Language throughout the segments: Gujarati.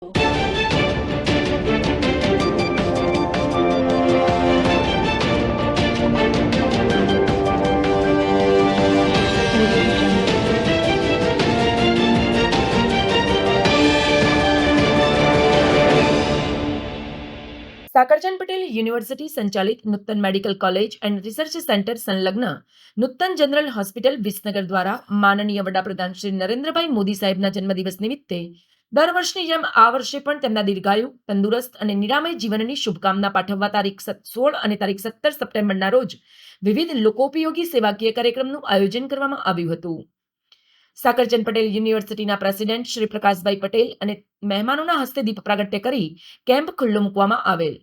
સાકરચંદ પટેલ યુનિવર્સિટી સંચાલિત Nutan medical college and research centre સંલગ્ન નૂતન જનરલ હોસ્પિટલ વિસનગર દ્વારા માનનીય વડાપ્રધાન શ્રી નરેન્દ્રભાઈ મોદી સાહેબના જન્મદિવસ નિમિત્તે દર વર્ષની જેમ આ વર્ષે પણ તેમના દીર્ઘાયુ, તંદુરસ્ત અને નિરામય જીવનની શુભકામના પાઠવવા તારીખ 16 અને તારીખ 17 સપ્ટેમ્બરના રોજ વિવિધ લોકોપયોગી સેવાકીય કાર્યક્રમનું આયોજન કરવામાં આવ્યું હતું. સાકરચંદ પટેલ યુનિવર્સિટીના પ્રેસિડેન્ટ શ્રી પ્રકાશભાઈ પટેલ અને મહેમાનોના હસ્તે દીપ પ્રાગટ્ય કરી કેમ્પ ખુલ્લો મૂકવામાં આવેલ.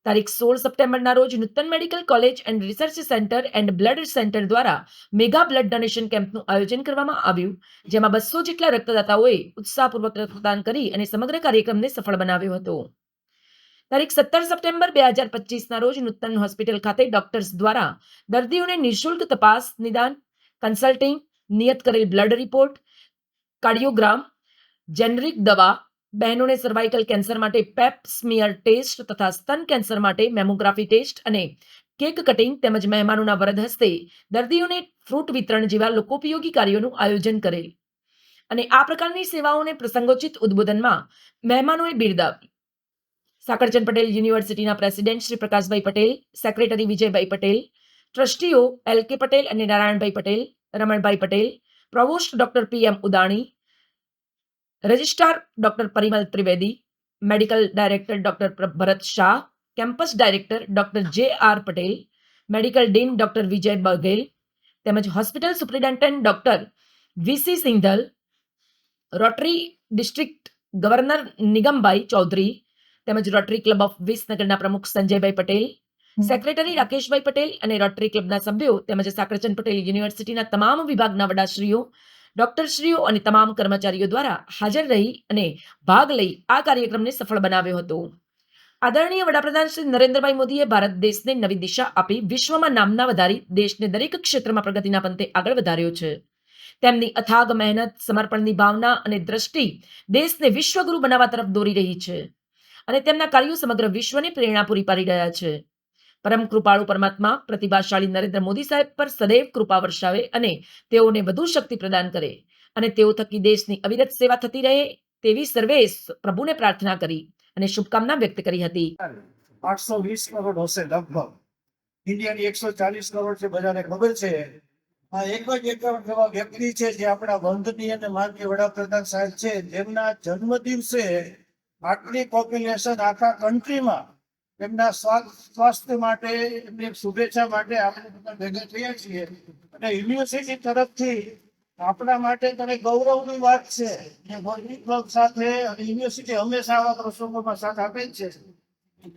તારીખ 16 સપ્ટેમ્બરના રોજ Nutan medical college and research centre and blood centre દ્વારા મેગા બ્લડ ડોનેશન કેમ્પનું આયોજન કરવામાં આવ્યું, જેમાં 200 જેટલા રક્તદાતાઓએ ઉત્સાહપૂર્વક રક્તદાન કરી અને સમગ્ર કાર્યક્રમને સફળ બનાવ્યો હતો. તારીખ 17 સપ્ટેમ્બર 2025ના રોજ નૂતન હોસ્પિટલ ખાતે ડોક્ટર્સ દ્વારા દર્દીઓને નિઃશુલ્ક તપાસ, નિદાન, કન્સલ્ટિંગ, નિયત કરેલ બ્લડ રિપોર્ટ, કાર્ડિયોગ્રામ, જેનરિક દવા, બહેનોને સર્વાઇકલ કેન્સર માટે પેપ સ્મિયર ટેસ્ટ તથા સ્તન કેન્સર માટે મેમોગ્રાફી ટેસ્ટ અને કેક કટિંગ તેમજ મહેમાનોના વરદ હસ્તે દર્દીઓને ફ્રૂટ વિતરણ જેવા લોકોપયોગી કાર્યોનું આયોજન કરેલ અને આ પ્રકારની સેવાઓને પ્રસંગોચિત ઉદ્બોધનમાં મહેમાનોએ બિરદાવી. સાકરચંદ પટેલ યુનિવર્સિટીના પ્રેસિડેન્ટ શ્રી પ્રકાશભાઈ પટેલ, સેક્રેટરી વિજયભાઈ પટેલ, ટ્રસ્ટીઓ LK પટેલ અને Narayanbhai Patel, Ramanbhai Patel, provost doctor PM Udani, registrar doctor Parimal Trivedi, medical director doctor Bharat Shah, campus director doctor JR Patel, medical dean doctor Vijay Baghel તેમજ hospital superintendent doctor VC Singhal, rotary district governor Nigambhai Chaudhary તેમજ રોટરી ક્લબ ઓફ વિસનગરના પ્રમુખ સંજયભાઈ પટેલ, સેક્રેટરી રાકેશભાઈ પટેલ અને રોટરી ક્લબના સભ્યો તેમજ સાકરચંદ પટેલ યુનિવર્સિટીના તમામ વિભાગના વડાશ્રીઓ, ડોક્ટરશ્રીઓ અને તમામ કર્મચારીઓ દ્વારા હાજર રહી અને ભાગ લઈ આ કાર્યક્રમને સફળ બનાવ્યો હતો. આદરણીય વડાપ્રધાન શ્રી નરેન્દ્રભાઈ મોદીએ ભારત દેશને નવી દિશા આપી વિશ્વમાં નામના વધારી દેશને દરેક ક્ષેત્રમાં પ્રગતિના પંથે આગળ વધાર્યો છે. તેમની અથાગ મહેનત, સમર્પણની ભાવના અને દ્રષ્ટિ દેશને વિશ્વગુરુ બનાવવા તરફ દોરી રહી છે અને તેમના કાર્યો સમગ્ર વિશ્વને પ્રેરણા પૂરી પાડી રહ્યા છે. પરમ કૃપાળુ પરમાત્મા પ્રતિભાશાળી નરેન્દ્ર મોદી સાહેબ પર સદૈવ કૃપા વર્ષાવે અને તેઓને વધુ શક્તિ પ્રદાન કરે અને તેઓ થકી દેશની અવિરત સેવા થતી રહે તેવી સર્વે પ્રભુને પ્રાર્થના કરી અને શુભકામના વ્યક્ત કરી હતી. 820 કરોડ હશે લગભગ. ઇન્ડિયાની 140 કરોડ છે, બધાને ખબર છે. આ એક જ એક એવા વ્યક્તિ છે જે આપણા વંદનીય અને માનનીય વડાપ્રધાન સાહેબ છે, જેમના જન્મ દિવસે આટલી પોપ્યુલેશન આખા કન્ટ્રીમાં એમના સ્વાસ્થ્ય માટે, એમની શુભેચ્છા માટે આપણે બધા ભેગા થયા છીએ અને યુનિવર્સિટી તરફથી આપણા માટે તમે ગૌરવની વાત છે. સાથે યુનિવર્સિટી હંમેશા આવા પ્રસંગોમાં સાથ આપે જ છે.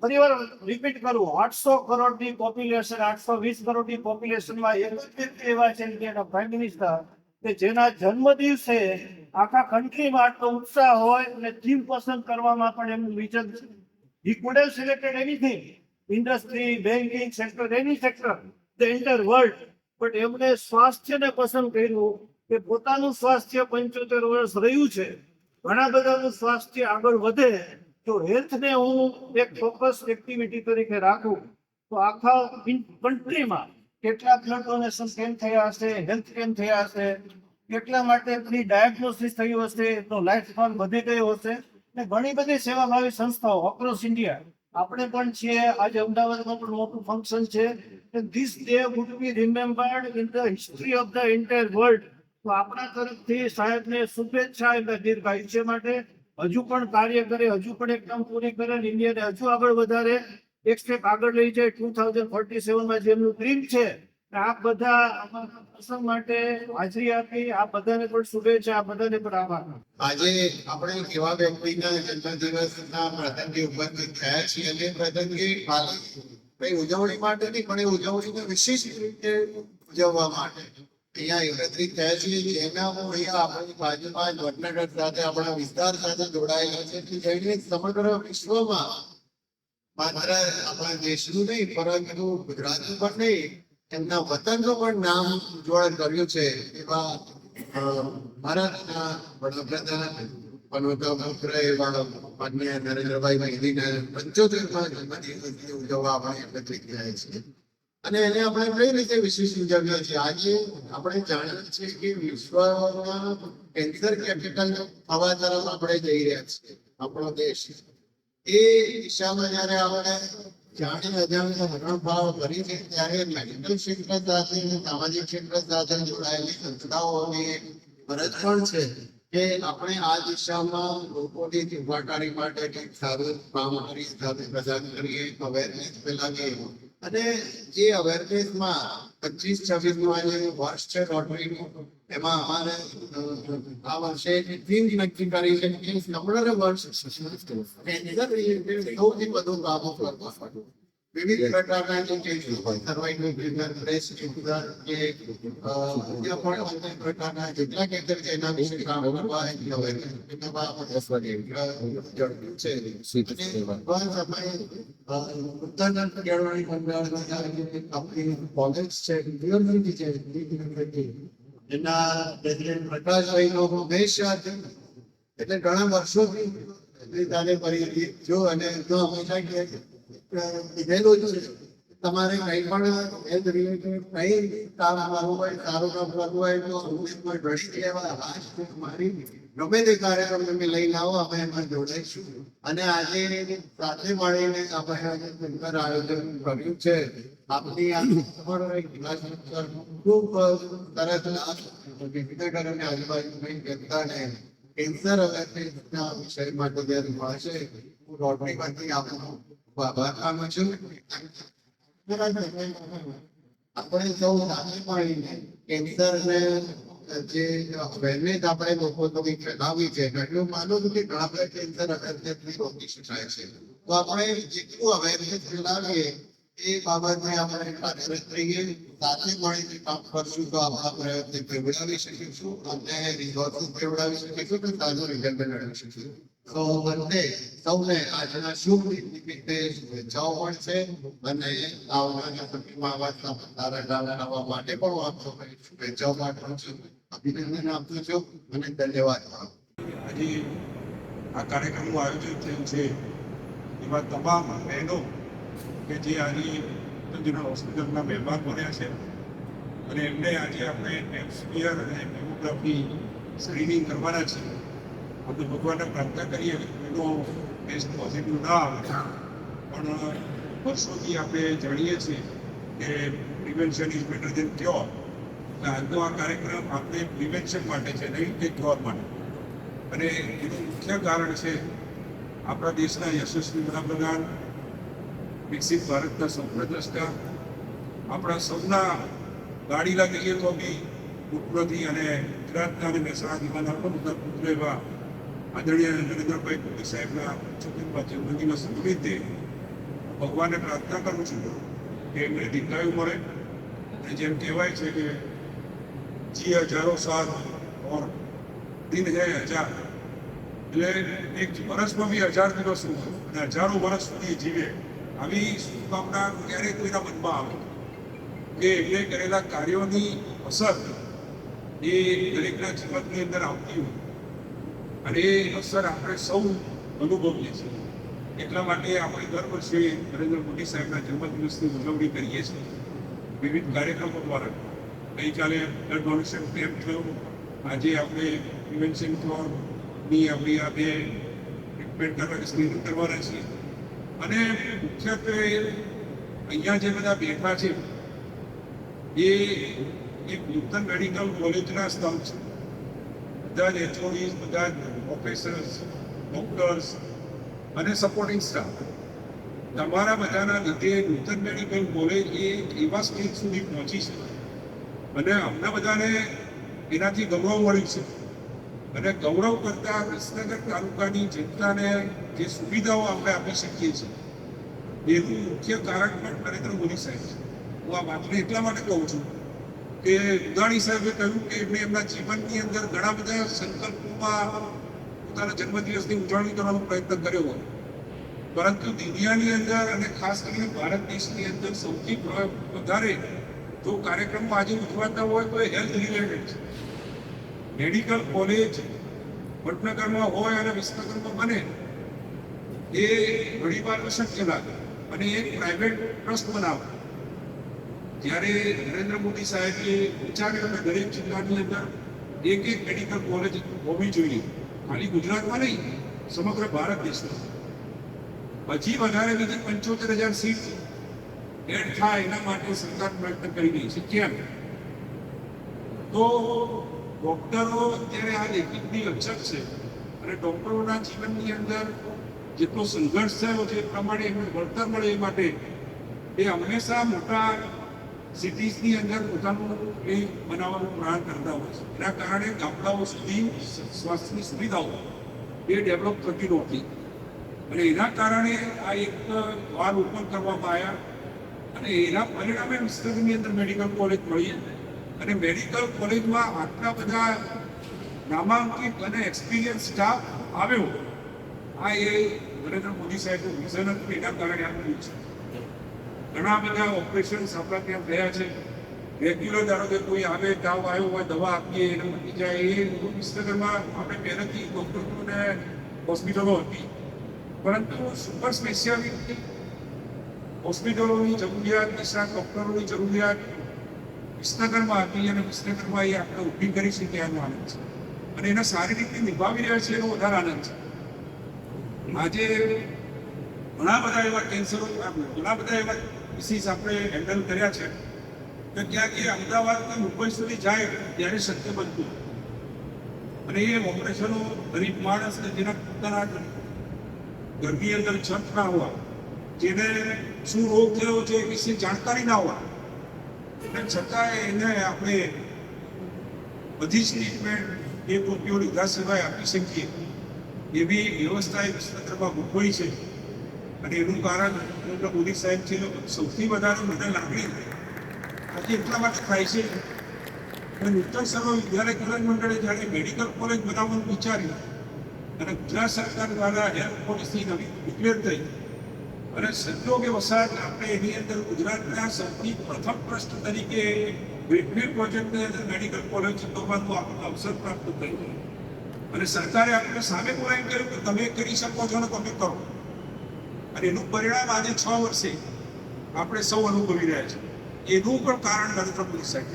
ફરીવાર રિપીટ કરું, 800 કરોડની પોપ્યુલેશન, 820 કરોડની પોપ્યુલેશનમાં એક જ વ્યક્તિ એવા છે ઇન્ડિયાના પ્રાઇમ મિનિસ્ટર કે જેના જન્મ દિવસે આખા કન્ટ્રીમાં આટલો ઉત્સાહ હોય અને થીમ પસંદ કરવામાં પણ એમનું વિઝન છે. He could have selected anything, industry, banking sector, any sector, the entire world. But એમણે સ્વાસ્થ્યને પસંદ કર્યું કે પોતાનું સ્વાસ્થ્ય 75 વર્ષ રહ્યું છે, ઘણા બધાનું સ્વાસ્થ્ય આગળ વધે તો હેલ્થને હું એક ફોકસ એક્ટિવિટી તરીકે રાખું તો આખા કન્ટ્રીમાં કેટલા બ્લડ ડોનેશન કેમ્પ થયા હશે, હેલ્થ કેમ્પ થયા હશે, કેટલા માટે ફ્રી ડાયગ્નોસિસ થયું હશે, તો લાઈફ સ્પાન વધી ગયો હશે ને ઘણી બધી સેવાભાવી સંસ્થાઓ અક્રોસ ઇન્ડિયા. આપણે પણ છીએ. આજે અમદાવાદમાં પણ મોટું ફંક્શન છે. This day would be રિમેમ્બર્ડ in the history of the entire world. તો આપણા તરફથી સાહેબને શુભેચ્છા એમના દીર્ઘાયુષ્ય માટે. હજુ પણ કાર્ય કરે, હજુ પણ એક કામ પૂરી કરે, ઇન્ડિયાને હજુ આગળ વધારે, એક સ્ટેપ આગળ લઈ જાય 2047માં જેમનું ડ્રીમ છે. આ બધા પ્રસંગ માટે હાજરી આપી, આ બધાને પણ શુભેચ્છા, આ બધાને પણ આભાર. આજે આપણે કેવા વ્યક્તિના જન્મદિવસના પ્રસંગે ઉપસ્થિત થયા છીએ અને પ્રસંગે કઈ ઉજવણી માટે નહીં પણ એ ઉજવણીને વિશિષ્ટ રીતે ઉજવવા માટે અહીંયા એકત્રિત થયા છીએ. જેના હું અહીંયા આપણી બાજુમાં જ વડનગર સાથે આપણા વિસ્તાર સાથે જોડાયેલા છે કે જેને સમગ્ર વિશ્વમાં માત્ર આપણા દેશનું નહીં પરંતુ ગુજરાતનું પણ નહીં, એમના વતનનું પણ નામ ઉજ્જવળ કર્યું છે એવા ભારતના વડાપ્રધાન પુત્ર એવા માનનીય નરેન્દ્રભાઈ મોદીના 75માં જન્મદિવસની ઉજવવા આપણે એકત્રિત થયા છીએ. અને એને આપણે કઈ રીતે વિશેષ ઉજવીએ છીએ? આજે આપણે જાણીએ છીએ કે વિશ્વમાં કેન્સર કેપિટલ થવા તરફ આપણે જઈ રહ્યા છીએ. આપણો દેશ એ દિશામાં જયારે આપણે જાણી અજાણી મનોભાવ કરી છે ત્યારે મેડિકલ ક્ષેત્ર સાથે સામાજિક ક્ષેત્ર સાથે જોડાયેલી સંસ્થાઓની ફરજ પણ છે કે આપણે આ દિશામાં લોકોની સુખાકારી માટે કંઈક સારું કામ કરી સારું પ્રદાન કરીએ, અવેરનેસ ફેલાવીએ. અને જે અવેરનેસમાં 25-26 જે વર્ષ છે રોટરીનું, એમાં અમારે આ વર્ષે થીમ નક્કી કરી છે કે સમગ્ર વર્ષ સૌથી વધુ કામો કરવા. વિવિધ પ્રકારના સર્વાઈવલ બિઝનેસ પ્રેસ કે અન્ય પણ પ્રકારના જેટલા કેન્દ્ર છે એના વિશે કામ કરવા એના પ્રેસિડેન્ટ પ્રકાશભાઈનો હંમેશા એટલે ઘણા વર્ષોથી તારે કરી જો અને હંમેશા કીધેલું જ છે તમારે કંઈ પણ હેલ્થ રિલેટેડ કંઈ કામ કરવું હોય, સારું કામ કરવું હોય તો દ્રષ્ટિએ મારી ગમે તે કાર્યક્રમ તમે લઈને આવો, અમે એમાં જોડાઈશું. અને આજે સાથે મળીને આપણે સુંદર આયોજન કર્યું છે. આપની આ ખૂબ સરસ વિદ્યાનગરની આજુબાજુની જનતાને કેન્સર અવેરનેસના વિષય માટે જ્યારે મળશે, હું રોટરીમાંથી આપનો આભાર માનું છું. આપણે સૌ સાથે મળીને કેન્સરને જે અવેરનેસ આપણે લોકો સુધી ફેલાવી છે, એટલું માનું છું કે ઘણા બધા કેન્સર અવેરનેસથી રોકી શકાય છે. તો આપણે જેટલું અવેરનેસ ફેલાવીએ એ બાબતે આપણે કાર્યરત રહીએ, સાથે મળીને કામ કરશું તો આપણા પ્રયત્ન ફેવડાવી શકીશું અને રિઝોર્ટ ફેવડાવી શકીશું તો સારું રિઝલ્ટ મેળવી શકીશું. તો બંને સૌને આજના શુભ નિમિત્તે શુભેચ્છાઓ પણ છે અને આવનારા સમયમાં આવા સારા કામ કરવા માટે પણ હું આપ સૌને શુભેચ્છાઓ પાઠવું છું, અભિનંદન આપું છું અને ધન્યવાદ. આજે આ કાર્યક્રમનું આયોજન થયું છે એમાં તમામ બહેનો કે જે આજે જનરલ હોસ્પિટલના મહેમાન બન્યા છે અને એમને આજે આપણે એક્સપિયર અને મેમોગ્રાફી સ્ક્રીનિંગ કરવાના છે. આપણે ભગવાનને પ્રાર્થના કરીએ કે એનો ટેસ્ટ પોઝિટિવ ના આવે, પણ વર્ષોથી આપણે જાણીએ છીએ કે prevention is better than cure. એટલે આજનો આ કાર્યક્રમ આપણે પ્રિવેન્શન માટે છે, નહીં કે ક્યોર માટે. અને એનું મુખ્ય કારણ છે આપણા દેશના યશસ્વી વડાપ્રધાન, વિકસિત ભારતના સ્વપ્નદ્રષ્ટા, આપણા સૌના ગાડીલા કહીએ તો બી ઉપરથી અને ગુજરાતના અને મહેસાણા જિલ્લાના પણ બધા પુત્ર એવા આદરણીય નરેન્દ્રભાઈ મોદી સાહેબના 75મા જન્મદિવસ નિમિત્તે ભગવાનને પ્રાર્થના કરું છું કે એમને દીર્ઘાયુ મળે. અને જેમ કહેવાય છે કે જી હજારો સાલ ઓર દિન હે હજાર, એટલે એક વર્ષમાં બી 1000 દિવસ અને હજારો વર્ષ સુધી જીવે, આવી શુભકામના ક્યારેય કોઈના મનમાં આવે કે એમને કરેલા કાર્યોની અસર એ દરેકના જીવનની અંદર આવતી હોય અને એ અસર આપણે સૌ અનુભવીએ છીએ. એટલા માટે આપણે દર વર્ષે નરેન્દ્ર મોદી સાહેબના જન્મદિવસની ઉજવણી કરીએ છીએ વિવિધ કાર્યક્રમો દ્વારા. ગઈકાલે બ્લડ ડોનેશન કેમ્પ થયો, આજે આપણે પ્રિવેન્શન ફોરની આપણી આ બે ટ્રીટમેન્ટ કરવાની સ્ક્રીનિંગ કરવાના છીએ. અને મુખ્યત્વે અહીંયા જે બધા બેઠા છે એ એક નૂતન મેડિકલ કોલેજના સ્તંભ છે. બધા જ એચઓડીઝ, બધા જ પ્રોફેસર્સ, ડોક્ટર્સ અને સપોર્ટિંગ સ્ટાફ, તમારા બધાના લીધે નૂતન મેડિકલ કોલેજ એ એવા સ્ટેજ સુધી પહોંચી છે અને અમને બધાને એનાથી ગૌરવ મળ્યું છે. અને ગૌરવ કરતા વિસનગર તાલુકાની જનતાને જે સુવિધાઓ આપણે આપી શકીએ છીએ એનું મુખ્ય કારણ પણ નરેન્દ્ર મોદી સાહેબ છે. હું આ વાતને એટલા માટે કહું છું કે ઉદાણી સાહેબે કહ્યું કે એમણે એમના જીવનની અંદર ઘણા બધા સંકલ્પોમાં પોતાના જન્મદિવસની ઉજવણી કરવાનો પ્રયત્ન કર્યો હોય, પરંતુ દુનિયાની અંદર અને ખાસ કરીને ભારત દેશની અંદર સૌથી વધારે જો કાર્યક્રમો આજે ઉજવાતા હોય તો એ હેલ્થ રિલેટેડ છે. મેડિકલ કોલેજ વડનગરમાં હોય અને વિસનગરમાં બને એ ઘણી વાર અશક્ય લાગે અને એક પ્રાઇવેટ ટ્રસ્ટ બનાવે. જ્યારે નરેન્દ્ર મોદી સાહેબે વિચાર્યું કે દરેક જિલ્લાની અંદર એક મેડિકલ કોલેજ હોવી જોઈએ, ખાલી ગુજરાતમાં નહીં, સમગ્ર ભારત દેશમાં. પછી વધારે બીજી 75,000 સીટ એડ થાય એના માટે સરકાર પ્રયત્ન કરી રહી છે. કેમ? તો ડોક્ટરો અત્યારે આ લેખિતની અછત છે અને ડોક્ટરોના જીવનની અંદર જેટલો સંઘર્ષ થયો છે એ પ્રમાણે એમને વળતર મળે એ માટે એ હંમેશા મોટા સિટીઝની અંદર પોતાનું એ બનાવવાનું પ્રયાસ કરતા હોય છે. એના કારણે ગામડાઓ સુધી સ્વાસ્થ્યની સુવિધાઓ એ ડેવલપ થતી નહોતી અને એના કારણે આ એક દ્વાર ઓપન કરવામાં આવ્યા અને એના પરિણામે વિસનગરની અંદર મેડિકલ કોલેજ મળી અને મેડિકલ કોલેજમાં આટલા બધા નામાંકિત અને એક્સપિરિયન્સ સ્ટાફ આવ્યો. આ એ નરેન્દ્ર મોદી સાહેબનું વિઝન હતું, એના કારણે આ થયું છે. ઘણા બધા ઓપરેશન્સ આપણા ત્યાં થયા છે. રેગ્યુલર ધારો કે કોઈ આવે, તાવ આવ્યો હોય, દવા આપીએ એને મટી જાય. એ વિસનગરમાં આપણે પહેલેથી ડૉક્ટરોને હોસ્પિટલો હતી, પરંતુ સુપર સ્પેશિયાલિટી હોસ્પિટલોની જરૂરિયાત, નિષ્ણાત ડૉક્ટરોની જરૂરિયાત વિસનગરમાં હતી અને વિસનગરમાં એ આપણે ઊભી કરી શકીએ એનો આનંદ છે અને એને સારી રીતે નિભાવી રહ્યા છે એનો વધારે આનંદ છે. આજે ઘણા બધા એવા કેન્સરો, ઘણા બધા એવા ડિસીઝ આપણે હેન્ડલ કર્યા છે કે ત્યાં કે અમદાવાદ કે મુંબઈ સુધી જાય ત્યારે શક્ય બનતું અને એ ઓપરેશનો ગરીબ માણસને જેના પોતાના ઘરની અંદર છત ના હોવા, જેને શું રોગ થયો છે એ વિશે જાણકારી ના હોવા, અને છતાં એને આપણે બધી જ ટ્રીટમેન્ટ એક રૂપિયો લીધા સિવાય આપી શકીએ એવી વ્યવસ્થા એ વિસનગરમાં ગોઠવાઈ છે. અને એનું કારણ નરેન્દ્ર મોદી સાહેબ છે. સૌથી વધારે મને લાગણી આજે એટલા માટે થાય છે કે નૂતન સર્વ વિદ્યાલય કલ્યાણ મંડળે જ્યારે મેડિકલ કોલેજ બનાવવાનું વિચાર્યું અને ગુજરાત સરકાર દ્વારા હેલ્થ પોલિસી નવી ડિક્લેર થઈ અને સંજોગે વસાત આપણે એની અંદર ગુજરાતના સૌથી પ્રથમ ટ્રસ્ટ તરીકે ગ્રીનફિલ્ડ પ્રોજેક્ટની અંદર મેડિકલ કોલેજ કરવાનું અવસર પ્રાપ્ત થયું અને સરકારે આપણે સામે બોલાવી કહ્યું કે તમે કરી શકો છો ને તમે કરો. અને એનું પરિણામ આજે 6 વર્ષે આપણે સૌ અનુભવી રહ્યા છીએ. એનું પણ કારણ નરેન્દ્ર મોદી સાહેબ.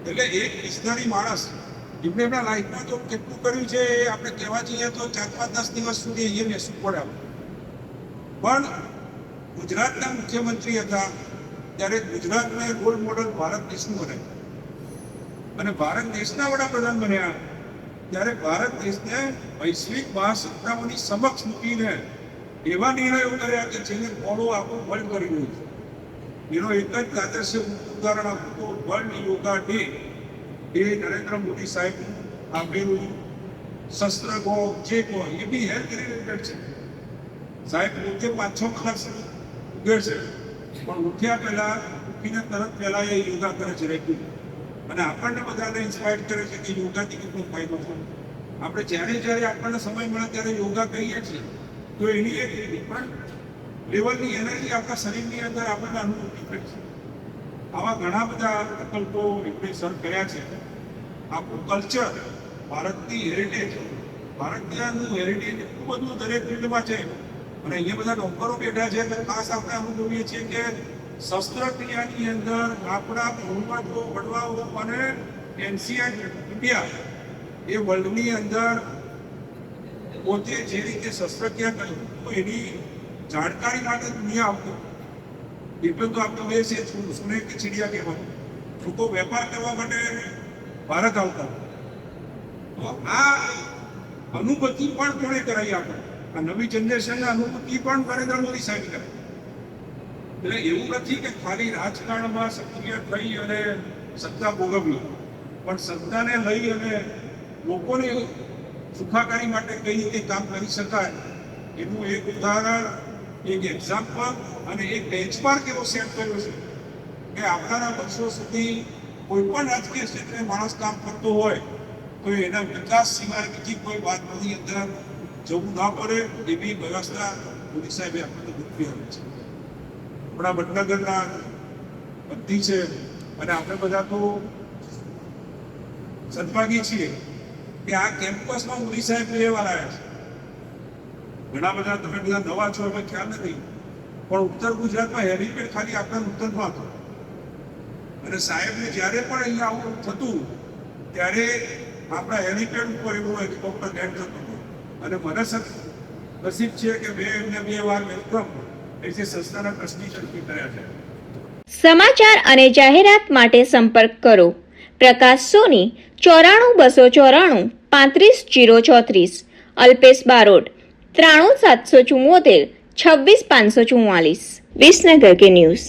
એટલે એક વિઝનરી માણસ એમને એમના લાઈફમાં તો કેટલું કર્યું છે એ આપણે કહેવા જઈએ તો 4-5-10 દિવસ સુધી અહીંયા બેસવું પડે. પણ ગુજરાતના મુખ્યમંત્રી હતા ત્યારે ગુજરાતને રોલ મોડલ ભારત દેશનું બનાવ્યું અને ભારત દેશના વડાપ્રધાન બન્યા ત્યારે ભારત દેશને વૈશ્વિક મહાસત્તાઓની સમક્ષ મૂકીને એવા નિર્ણયો કર્યા કે જેને ફોલો આખું વર્લ્ડ કરી રહ્યું છે. એનો એક જ આદર્શ ઉદાહરણ આપું તો વર્લ્ડ યોગા ડે એ નરેન્દ્ર મોદી સાહેબનું આપેલું શસ્ત્ર કહો જે કહો એ બી હેલ્થ રિલેટેડ છે. સાહેબ પોતે 5-6 કલાક ઉગે છે પણ ઉઠ્યા પહેલા ઉઠીને તરત પહેલા એ યોગા કરે છે રેગ્યુલર અને આપણને બધાને ઇન્સ્પાયર કરે છે કે યોગાથી કેટલો ફાયદો થાય. આપણે જ્યારે આપણને સમય મળે ત્યારે યોગા કરીએ છીએ તો એની એક ડિફરન્ટ લેવલની એનર્જી આપણા શરીરની અંદર આપણને અનુભૂતિ થાય છે. આવા ઘણા બધા પ્રકલ્પો એમણે સર કર્યા છે. આપણું કલ્ચર, ભારતની હેરિટેજ, ભારતનું હેરિટેજ એટલું બધું દરેક ફિલ્ડમાં છે અને અહીંયા બધા ડોક્ટરો બેઠા છે એટલે ખાસ આપણે અનુભવીએ છીએ કે શસ્ત્રક્રિયાની અંદર આપણા પૂર્વજો, વડવાઓ અને એન્શિયન્ટ ઇન્ડિયા એ વર્લ્ડની અંદર પોતે જે રીતે શસ્ત્રક્રિયા કર્યું તો એની જાણકારી માટે દુનિયા આવતું. એટલે તો આપણે બે છે સુને કે ચીડિયા કહેવાનું, લોકો વેપાર કરવા માટે ભારત આવતા. તો આ અનુભૂતિ પણ કોણે કરાવી આપણે? આ નવી જનરેશનને અનુભૂતિ પણ નરેન્દ્ર મોદી સાહેબ કરે. એટલે એવું નથી કે ખાલી રાજકારણમાં સક્રિય થઈ અને સત્તા ભોગવવી, પણ સત્તાને લઈ અને લોકોને સુખાકારી માટે કઈ રીતે કામ કરી શકાય એનું એક ઉદાહરણ, એક એક્ઝામ્પલ અને એક બેન્ચમાર્ક એવો સેટ કર્યો છે કે આવનારા વર્ષો સુધી કોઈ પણ રાજકીય ક્ષેત્રે માણસ કામ કરતો હોય તો એના વિકાસ સિવાય બીજી કોઈ વાતની અંદર જવું ના પડે એવી વ્યવસ્થા મોદી સાહેબે આપણને ગોઠવી આપી છે. આપણા વડનગરના બધી છે અને આપણે બધા તો સદભાગી છીએ કે આ કેમ્પસમાં મોદી સાહેબ લેવા આવ્યા છે. ઘણા બધા તમે બધા નવા છો એમાં ખ્યાલ નથી, પણ ઉત્તર ગુજરાતમાં હેલિપેડ ખાલી આપણા ઉત્તરમાં હતો. અને સાહેબને જ્યારે પણ અહીંયા આવું થતું ત્યારે આપણા હેલિપેડ ઉપર એવું હેલિકોપ્ટર લેન્ડ થતું હતું. અને મને નસીબ છે કે મેં એમને 2 વાર વેલકમ એ જે સંસ્થાના ટ્રસ્ટી તરીકે કર્યા છે. સમાચાર અને જાહેરાત માટે સંપર્ક કરો પ્રકાશ સોની 94 294 35 034, અલ્પેશ બારોટ 93 774 26 544. વિસનગર કે ન્યૂઝ.